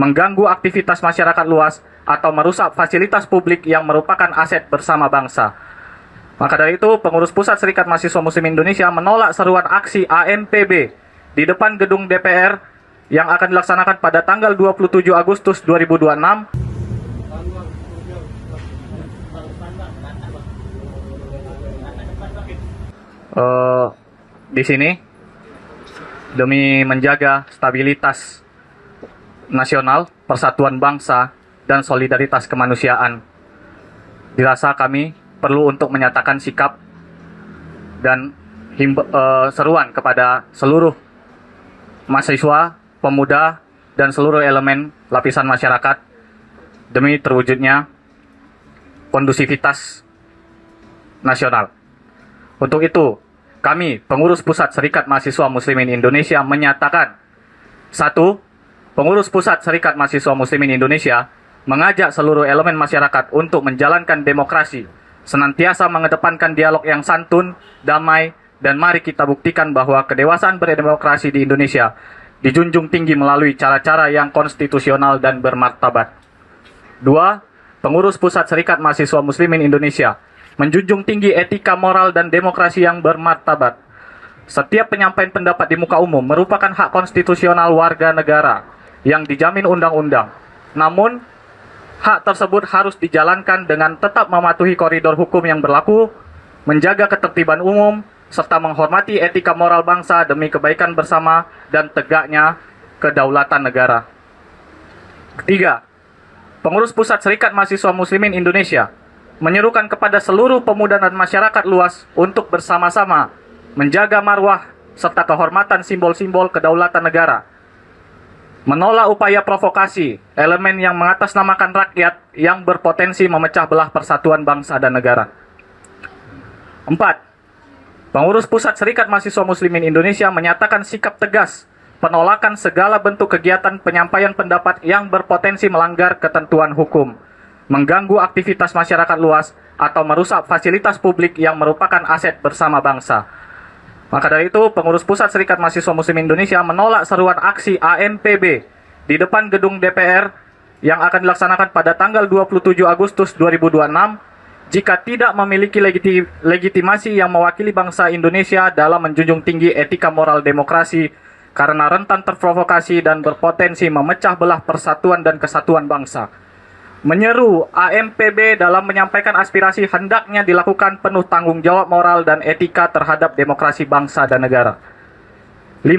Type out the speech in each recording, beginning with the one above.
mengganggu aktivitas masyarakat luas, atau merusak fasilitas publik yang merupakan aset bersama bangsa. Maka dari itu, pengurus pusat Serikat Mahasiswa Muslim Indonesia menolak seruan aksi AMPB di depan gedung DPR yang akan dilaksanakan pada tanggal 27 Agustus 2026. Di sini demi menjaga stabilitas nasional, persatuan bangsa, dan solidaritas kemanusiaan, dirasa kami perlu untuk menyatakan sikap dan seruan kepada seluruh mahasiswa, pemuda, dan seluruh elemen lapisan masyarakat demi terwujudnya kondusivitas nasional. Untuk itu, kami, pengurus pusat Serikat Mahasiswa Muslimin Indonesia, menyatakan: 1. Pengurus pusat Serikat Mahasiswa Muslimin Indonesia mengajak seluruh elemen masyarakat untuk menjalankan demokrasi, senantiasa mengedepankan dialog yang santun, damai, dan mari kita buktikan bahwa kedewasaan berdemokrasi di Indonesia dijunjung tinggi melalui cara-cara yang konstitusional dan bermartabat. 2. Pengurus pusat Serikat Mahasiswa Muslimin Indonesia menjunjung tinggi etika moral dan demokrasi yang bermartabat. Setiap penyampaian pendapat di muka umum merupakan hak konstitusional warga negara yang dijamin undang-undang. Namun, hak tersebut harus dijalankan dengan tetap mematuhi koridor hukum yang berlaku, menjaga ketertiban umum, serta menghormati etika moral bangsa demi kebaikan bersama dan tegaknya kedaulatan negara. 3. Pengurus pusat Serikat Mahasiswa Muslimin Indonesia menyerukan kepada seluruh pemuda dan masyarakat luas untuk bersama-sama menjaga marwah serta kehormatan simbol-simbol kedaulatan negara, menolak upaya provokasi elemen yang mengatasnamakan rakyat yang berpotensi memecah belah persatuan bangsa dan negara. 4. Pengurus pusat Serikat Mahasiswa Muslimin Indonesia menyatakan sikap tegas penolakan segala bentuk kegiatan penyampaian pendapat yang berpotensi melanggar ketentuan hukum, mengganggu aktivitas masyarakat luas, atau merusak fasilitas publik yang merupakan aset bersama bangsa. Maka dari itu, pengurus pusat Serikat Mahasiswa Muslim Indonesia menolak seruan aksi AMPB di depan gedung DPR yang akan dilaksanakan pada tanggal 27 Agustus 2026 jika tidak memiliki legitimasi yang mewakili bangsa Indonesia dalam menjunjung tinggi etika moral demokrasi karena rentan terprovokasi dan berpotensi memecah belah persatuan dan kesatuan bangsa. Menyeru AMPB dalam menyampaikan aspirasi hendaknya dilakukan penuh tanggung jawab moral dan etika terhadap demokrasi bangsa dan negara. 5.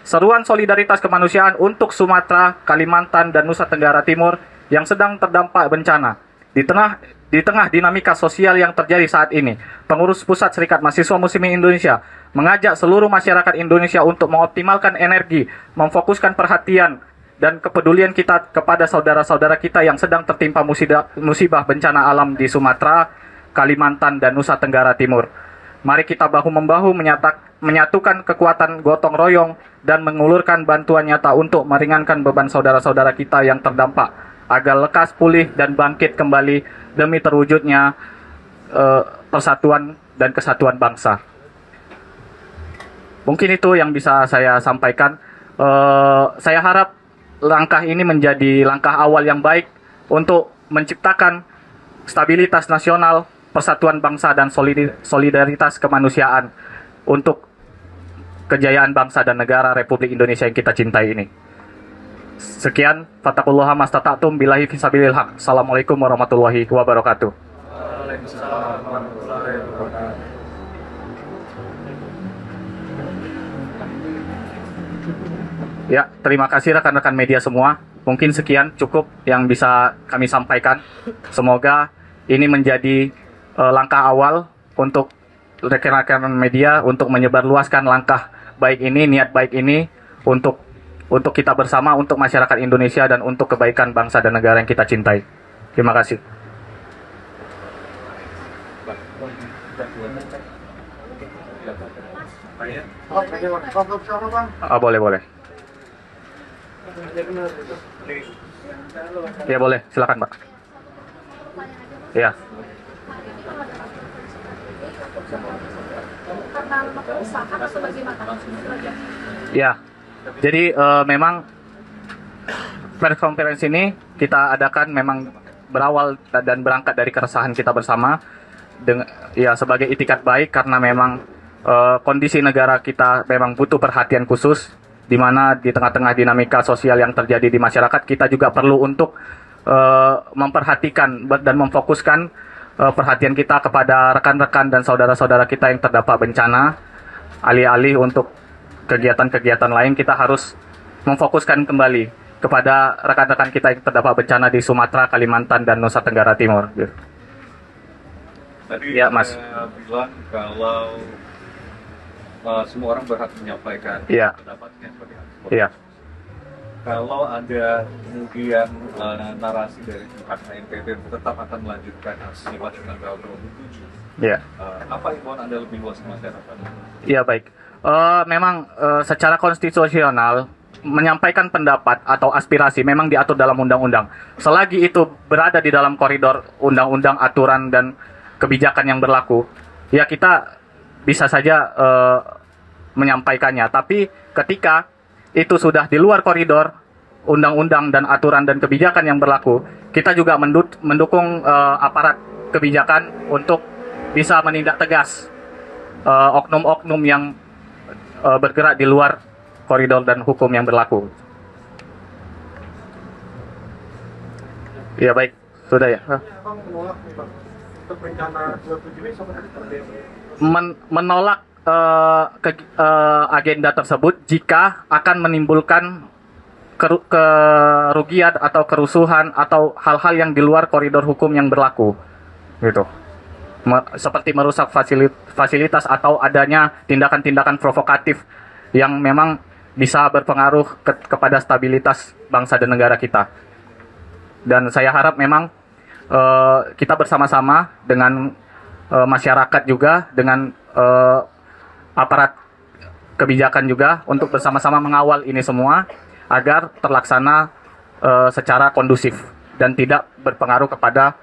Seruan solidaritas kemanusiaan untuk Sumatera, Kalimantan, dan Nusa Tenggara Timur yang sedang terdampak bencana. Di tengah dinamika sosial yang terjadi saat ini, pengurus pusat Serikat Mahasiswa Muslimin Indonesia mengajak seluruh masyarakat Indonesia untuk mengoptimalkan energi, memfokuskan perhatian dan kepedulian kita kepada saudara-saudara kita yang sedang tertimpa musibah bencana alam di Sumatera, Kalimantan, dan Nusa Tenggara Timur. Mari kita bahu-membahu menyatukan kekuatan gotong royong dan mengulurkan bantuan nyata untuk meringankan beban saudara-saudara kita yang terdampak, agar lekas pulih dan bangkit kembali demi terwujudnya persatuan dan kesatuan bangsa. Mungkin itu yang bisa saya sampaikan. Saya harap langkah ini menjadi langkah awal yang baik untuk menciptakan stabilitas nasional, persatuan bangsa, dan solidaritas kemanusiaan untuk kejayaan bangsa dan negara Republik Indonesia yang kita cintai ini. Sekian, fattaqullaha mastata'tum, billahi fisabilil haq. Assalamualaikum warahmatullahi wabarakatuh. Waalaikumsalam warahmatullahi wabarakatuh. Ya, terima kasih rekan-rekan media semua. Mungkin sekian cukup yang bisa kami sampaikan. Semoga ini menjadi langkah awal untuk rekan-rekan media untuk menyebarluaskan langkah baik ini, niat baik ini untuk kita bersama, untuk masyarakat Indonesia, dan untuk kebaikan bangsa dan negara yang kita cintai. Terima kasih. Boleh. Ya boleh, silakan Pak. Ya. Ya, jadi memang press conference ini kita adakan memang berawal dan berangkat dari keresahan kita bersama ya sebagai itikat baik karena memang kondisi negara kita memang butuh perhatian khusus, di mana di tengah-tengah dinamika sosial yang terjadi di masyarakat kita juga perlu untuk memperhatikan dan memfokuskan perhatian kita kepada rekan-rekan dan saudara-saudara kita yang terdampak bencana. Alih-alih untuk kegiatan-kegiatan lain, kita harus memfokuskan kembali kepada rekan-rekan kita yang terdampak bencana di Sumatera, Kalimantan, dan Nusa Tenggara Timur. Tadi Ya, Mas. saya bilang kalau semua orang berhak menyampaikan Iya. pendapatnya seperti apa. Iya, Kalau ada kemudian narasi dari pihak KNPB tetap akan melanjutkan aksi pada tanggal 27, iya. apa imbauan Anda lebih luas ke masyarakat? Iya, baik. Memang secara konstitusional menyampaikan pendapat atau aspirasi memang diatur dalam undang-undang. Selagi itu berada di dalam koridor undang-undang, aturan dan kebijakan yang berlaku, ya kita bisa saja menyampaikannya. Tapi ketika itu sudah di luar koridor undang-undang dan aturan dan kebijakan yang berlaku, kita juga mendukung aparat kebijakan untuk bisa menindak tegas oknum-oknum yang bergerak di luar koridor dan hukum yang berlaku. Ya, baik, sudah ya. Menolak agenda tersebut jika akan menimbulkan kerugian atau kerusuhan atau hal-hal yang di luar koridor hukum yang berlaku, gitu. Seperti merusak fasilitas atau adanya tindakan-tindakan provokatif yang memang bisa berpengaruh kepada stabilitas bangsa dan negara kita. Dan saya harap memang kita bersama-sama dengan masyarakat juga, dengan aparat kebijakan juga untuk bersama-sama mengawal ini semua agar terlaksana secara kondusif dan tidak berpengaruh kepada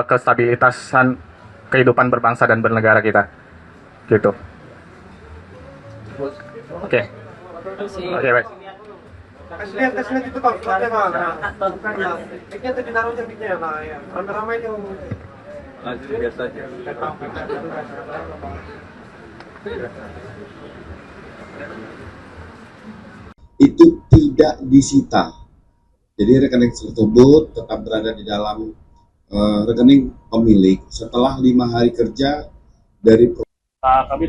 kestabilitasan kehidupan berbangsa dan bernegara kita. Gitu. Oke. Oke, baik. Kasih lihat itu Pak, ada Pak. Mic-nya tadi naruhnya mic-nya ya Pak. Ya. Rame-rame itu. Lanjut biasa aja. Itu tidak disita. Jadi rekening tersebut tetap berada di dalam rekening pemilik setelah 5 hari kerja dari Kami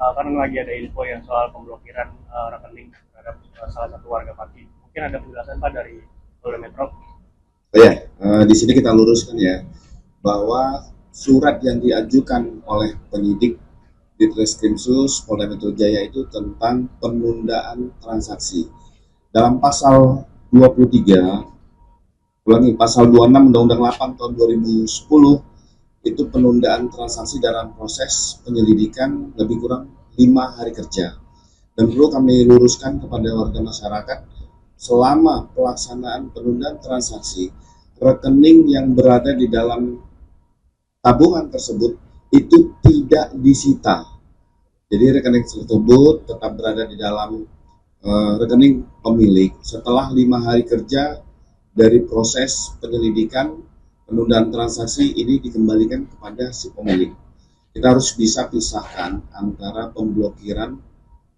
karena lagi ada info yang soal pemblokiran rekening terhadap salah satu warga Pati. Mungkin ada penjelasan Pak dari Polda Metro? Di sini kita luruskan ya bahwa surat yang diajukan oleh penyidik di Treskrimsus Polda Metro Jaya itu tentang penundaan transaksi. Dalam pasal 23, pasal 26 Undang-Undang 8 tahun 2010 itu penundaan transaksi dalam proses penyelidikan lebih kurang 5 hari kerja. Dan perlu kami luruskan kepada warga masyarakat, selama pelaksanaan penundaan transaksi, rekening yang berada di dalam tabungan tersebut itu tidak disita. Jadi rekening tersebut tetap berada di dalam rekening pemilik setelah 5 hari kerja dari proses penyelidikan. Penundaan transaksi ini dikembalikan kepada si pemilik. Kita harus bisa pisahkan antara pemblokiran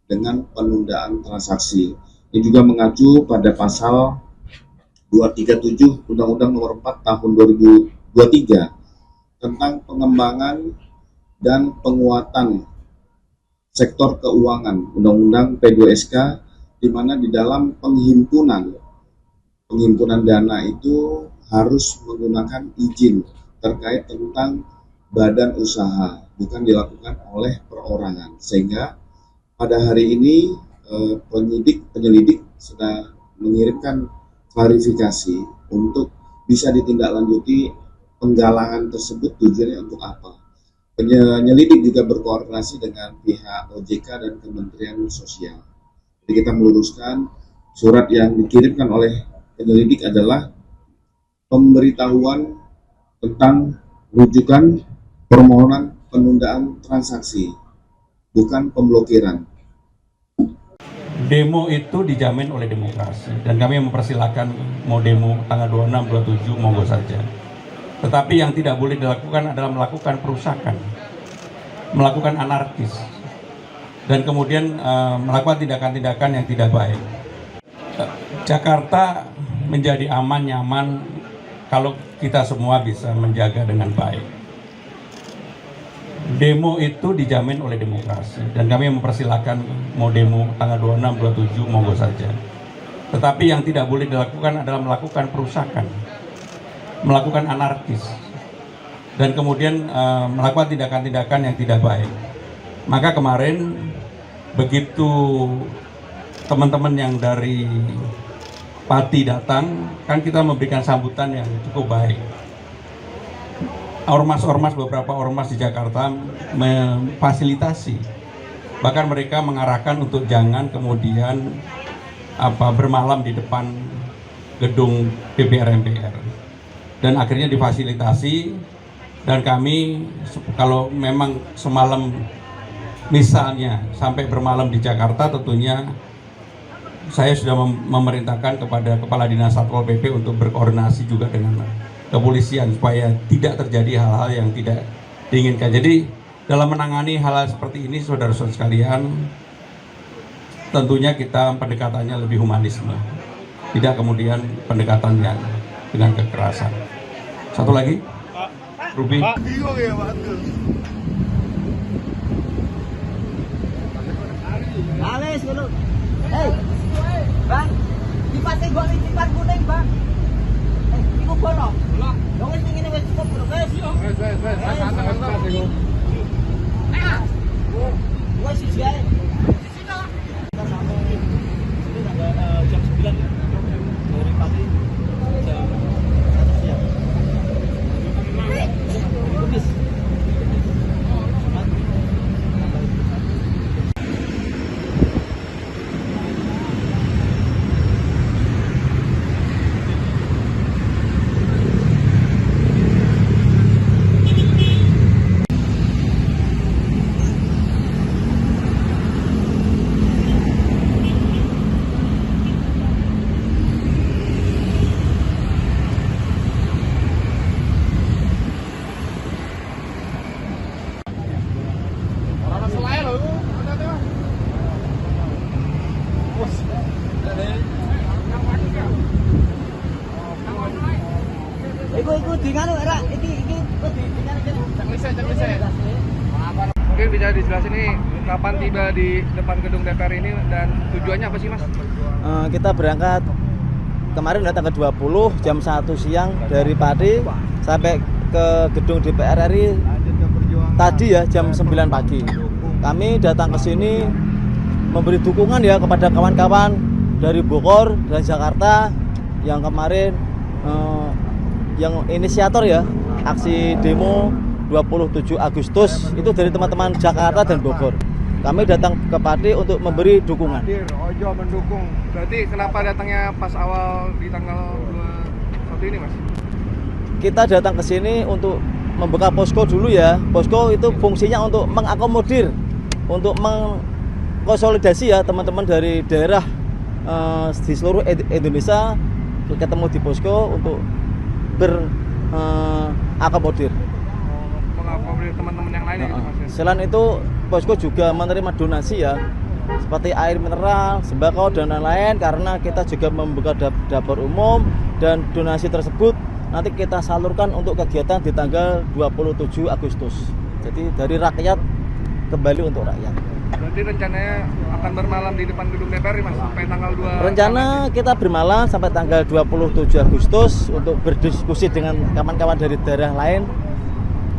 dengan penundaan transaksi. Ini juga mengacu pada pasal 237 Undang-Undang Nomor 4 Tahun 2023 tentang pengembangan dan penguatan sektor keuangan, Undang-Undang P2SK, di mana di dalam penghimpunan dana itu harus menggunakan izin terkait tentang badan usaha, bukan dilakukan oleh perorangan. Sehingga pada hari ini penyelidik sudah mengirimkan klarifikasi untuk bisa ditindaklanjuti penggalangan tersebut tujuannya untuk apa. Penyelidik juga berkoordinasi dengan pihak OJK dan Kementerian Sosial. Jadi kita meluruskan surat yang dikirimkan oleh penyelidik adalah pemberitahuan tentang rujukan permohonan penundaan transaksi, bukan pemblokiran. Demo itu dijamin oleh demokrasi dan kami mempersilahkan mau demo tanggal 26, 27 monggo saja. Tetapi yang tidak boleh dilakukan adalah melakukan perusakan, melakukan anarkis, dan kemudian melakukan tindakan-tindakan yang tidak baik. Jakarta menjadi aman, nyaman kalau kita semua bisa menjaga dengan baik. Demo itu dijamin oleh demokrasi dan kami mempersilahkan mau demo tanggal 26, 27 monggo saja. Tetapi yang tidak boleh dilakukan adalah melakukan perusakan, melakukan anarkis, dan kemudian melakukan tindakan-tindakan yang tidak baik. Maka kemarin begitu teman-teman yang dari Pati datang, kan kita memberikan sambutan yang cukup baik. Beberapa ormas di Jakarta memfasilitasi, bahkan mereka mengarahkan untuk jangan kemudian bermalam di depan gedung DPR MPR, dan akhirnya difasilitasi. Dan kami kalau memang semalam misalnya sampai bermalam di Jakarta, tentunya saya sudah memerintahkan kepada Kepala Dinas Satpol PP untuk berkoordinasi juga dengan kepolisian supaya tidak terjadi hal-hal yang tidak diinginkan. Jadi dalam menangani hal-hal seperti ini, saudara-saudara sekalian, tentunya kita pendekatannya lebih humanisme, tidak kemudian pendekatan yang dengan kekerasan. Satu lagi, Ruby. Alis dulu. Hei, Bang, dipasang gua di tempat kuning, Bang. Iku kono. Lah, wis ngene wis cukup, Bro, guys. Wes, santai-santai iku. Nah. Wes siji ae. Kita sampai ini jam 9 ya. Dari pagi jam 1 siang. Habis. Iku di nganu era iki di Mungkin bisa dijelasin nih kapan tiba di depan gedung DPR ini dan tujuannya apa sih, Mas? Kita berangkat kemarin tanggal 20 jam 1 siang dari Pati sampai ke gedung DPR RI tadi ya jam 9 pagi. Kami datang ke sini memberi dukungan ya kepada kawan-kawan dari Bogor dan Jakarta yang kemarin yang inisiator ya aksi demo 27 Agustus itu dari teman-teman Jakarta dan Bogor. Kami datang ke Pati untuk memberi dukungan. Ojo mendukung. Berarti kenapa datangnya pas awal di tanggal 21 ini, Mas? Kita datang ke sini untuk membuka posko dulu ya. Posko itu fungsinya untuk mengakomodir, untuk mengkonsolidasi ya teman-teman dari daerah di seluruh Indonesia ketemu di posko untuk berakomodir. Mengakomodir teman-teman yang lain gitu, Mas. Selain itu posko juga menerima donasi ya seperti air mineral, sembako dan lain-lain karena kita juga membuka dapur umum dan donasi tersebut nanti kita salurkan untuk kegiatan di tanggal 27 Agustus. Jadi dari rakyat kembali untuk rakyat. Berarti rencananya akan bermalam di depan gedung DPR, Mas, sampai tanggal 2. Rencana kita bermalam sampai tanggal 27 Agustus untuk berdiskusi dengan kawan-kawan dari daerah lain.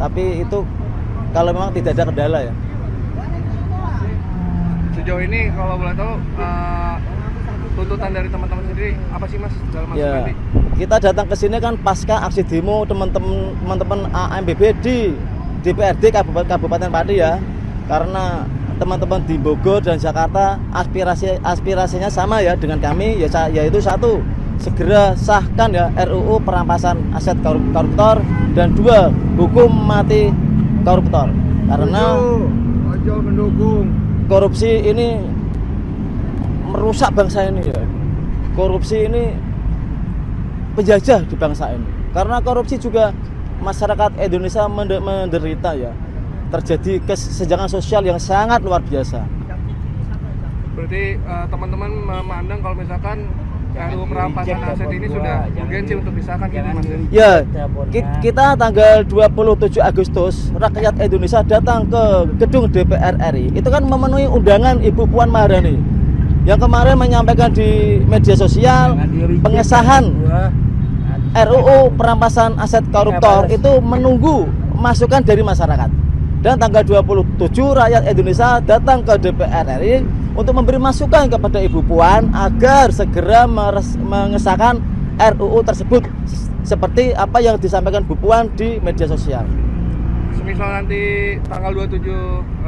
Tapi itu kalau memang tidak ada kendala ya. Sejauh ini kalau boleh tahu tuntutan dari teman-teman sendiri apa sih, Mas, dalam aksi Ya, nanti? kita datang ke sini kan pasca aksi demo teman-teman AMBB di DPRD Kabupaten Pati ya. Karena teman-teman di Bogor dan Jakarta aspirasinya sama ya dengan kami yaitu satu, segera sahkan ya RUU perampasan aset koruptor dan dua, hukum mati koruptor. Karena Ojo mendukung. korupsi ini merusak bangsa ini ya. Korupsi ini penjajah di bangsa ini. Karena korupsi juga masyarakat Indonesia menderita ya. Terjadi kesenjangan sosial yang sangat luar biasa. Berarti teman-teman memandang kalau misalkan RUU perampasan aset ini sudah urgensi untuk disahkan gitu Mas? Ya, kita tanggal 27 Agustus rakyat Indonesia datang ke gedung DPR RI. Itu kan memenuhi undangan Ibu Puan Maharani yang kemarin menyampaikan di media sosial pengesahan RUU perampasan aset koruptor itu menunggu masukan dari masyarakat. Dan tanggal 27 rakyat Indonesia datang ke DPR RI untuk memberi masukan kepada Ibu Puan agar segera mengesahkan RUU tersebut seperti apa yang disampaikan Bu Puan di media sosial. Semisal nanti tanggal 27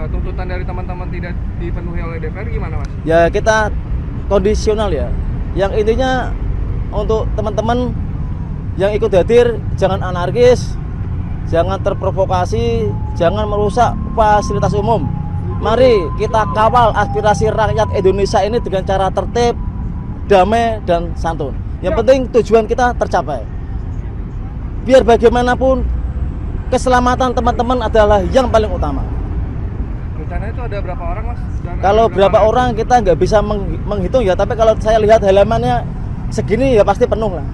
tuntutan dari teman-teman tidak dipenuhi oleh DPR gimana Mas? Ya kita kondisional ya. Yang intinya untuk teman-teman yang ikut hadir jangan anarkis, jangan terprovokasi, jangan merusak fasilitas umum. Mari kita kawal aspirasi rakyat Indonesia ini dengan cara tertib, damai, dan santun. Yang penting tujuan kita tercapai. Biar bagaimanapun keselamatan teman-teman adalah yang paling utama. Rencananya itu ada berapa orang Mas? Dan kalau berapa orang kita nggak bisa menghitung ya, tapi kalau saya lihat halamannya segini ya pasti penuh lah.